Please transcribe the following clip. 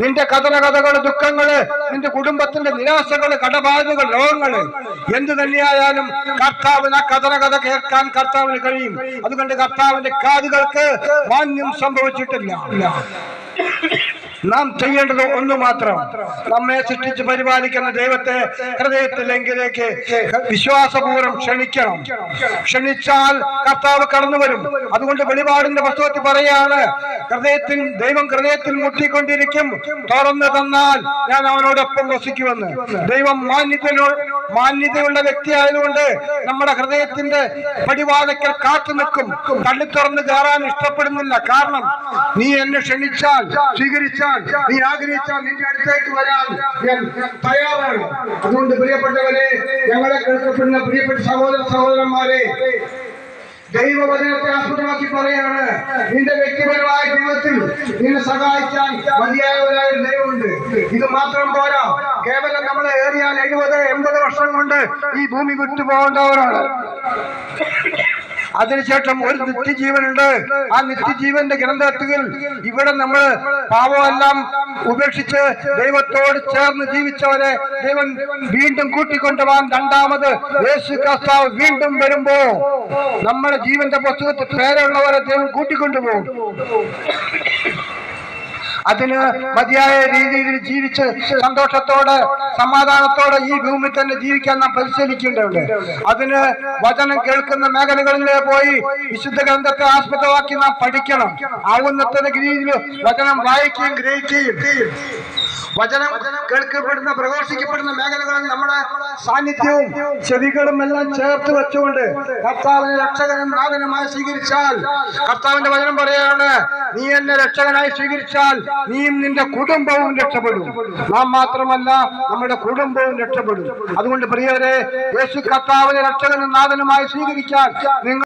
നിന്റെ കഥകള്, ദുഃഖങ്ങള്, നിന്റെ കുടുംബത്തിന്റെ നിരാശകള്, കടബാധകൾ, രോഗങ്ങള് എന്തു തന്നെയായാലും കർത്താവിന് ആ കഥ കേൾക്കാൻ കർത്താവിന് കഴിയും. അതുകൊണ്ട് കർത്താവിന്റെ കാതുകൾക്ക് മാന്യം സംഭവിച്ചിട്ടില്ല. നാം ചെയ്യേണ്ടത് ഒന്നു മാത്രം, നമ്മെ സൃഷ്ടിച്ച് പരിപാലിക്കുന്ന ദൈവത്തെ ഹൃദയത്തിലെങ്കിലേക്ക് വിശ്വാസപൂർവ്വം ക്ഷണിക്കണം. ക്ഷണിച്ചാൽ കർത്താവ് കടന്നു വരും. അതുകൊണ്ട് വെളിപാടിന്റെ പുസ്തകത്തിൽ പറയാണ്, ദൈവം ഹൃദയത്തിൽ മുട്ടിക്കൊണ്ടിരിക്കും, തുറന്നു തന്നാൽ ഞാൻ അവനോടൊപ്പം വസിക്കുമെന്ന്. ദൈവം മാന്യതയുള്ള വ്യക്തിയായതുകൊണ്ട് നമ്മുടെ ഹൃദയത്തിന്റെ പടിവാതിക്കൽ കാത്തു നിൽക്കും. തള്ളി തുറന്ന് കയറാൻ ഇഷ്ടപ്പെടുന്നില്ല. കാരണം നീ എന്നെ ക്ഷണിച്ചാൽ, സ്വീകരിച്ചാൽ, നീ ആഗ്രഹിച്ചാൽ നിന്റെ അടുത്തേക്ക് വരാൻ ഞാൻ തയ്യാറാണ്. അതുകൊണ്ട് പ്രിയപ്പെട്ടവരെ, ഞങ്ങളെ കേൾക്കപ്പെടുന്ന പ്രിയപ്പെട്ട സഹോദരന്മാരെ, ദൈവവചനത്തെ ആസ്പദമാക്കി പറയാണ്, നിന്റെ വ്യക്തിപരമായ ജീവിതത്തിൽ നിന്നെ സഹായിക്കാൻ മതിയായവരായ ദൈവമുണ്ട്. ഇത് മാത്രം പോരാ, കേവലം നമ്മളെ ഏറിയാൽ 70-80 വർഷം കൊണ്ട് ഈ ഭൂമി വിട്ടുപോകേണ്ടവരാണ്. അതിനുശേഷം ഒരു നിത്യജീവനുണ്ട്. ആ നിത്യജീവന്റെ ഗ്രന്ഥത്തിൽ ഇവിടെ നമ്മൾ പാപമെല്ലാം ഉപേക്ഷിച്ച് ദൈവത്തോട് ചേർന്ന് ജീവിച്ചവരെ ദൈവം വീണ്ടും കൂട്ടിക്കൊണ്ടുപോകാൻ രണ്ടാമത് യേശു കർത്താവ് വീണ്ടും വരുമ്പോ നമ്മുടെ ജീവന്റെ പുസ്തകത്തിൽ പേരുള്ളവരെ ദൈവം കൂട്ടിക്കൊണ്ടുപോകും. അതിന് മതിയായ രീതിയിൽ ജീവിച്ച് സന്തോഷത്തോടെ സമാധാനത്തോടെ ഈ ഭൂമിയിൽ തന്നെ ജീവിക്കാൻ നാം പരിശീലിക്കേണ്ടതുണ്ട്. അതിന് വചനം കേൾക്കുന്ന മേഖലകളിലെ പോയി വിശുദ്ധ ഗ്രന്ഥത്തെ ആസ്പദമാക്കി നാം പഠിക്കണം. ആവുന്നത്ര രീതിയിൽ വചനം വായിക്കുകയും ഗ്രഹിക്കുകയും വചനം കേൾക്കപ്പെടുന്ന പ്രഘോഷിക്കപ്പെടുന്ന മേഖലകളിൽ നമ്മുടെ സാന്നിധ്യവും ചെവികളും എല്ലാം ചേർത്ത് വെച്ചുകൊണ്ട് കർത്താവിനെ രക്ഷകനും നാഥനുമായി സ്വീകരിച്ചാൽ, കർത്താവിന്റെ വചനം പറയാണ്, നീ എന്നെ രക്ഷകനായി സ്വീകരിച്ചാൽ നീയും നിന്റെ കുടുംബവും രക്ഷപ്പെടും. നാം മാത്രമല്ല, നമ്മുടെ കുടുംബവും രക്ഷപ്പെടും. അതുകൊണ്ട് പ്രിയരെ, യേശു കർത്താവിനെ രക്ഷകനും നാഥനുമായി സ്വീകരിക്കാൻ നിങ്ങൾ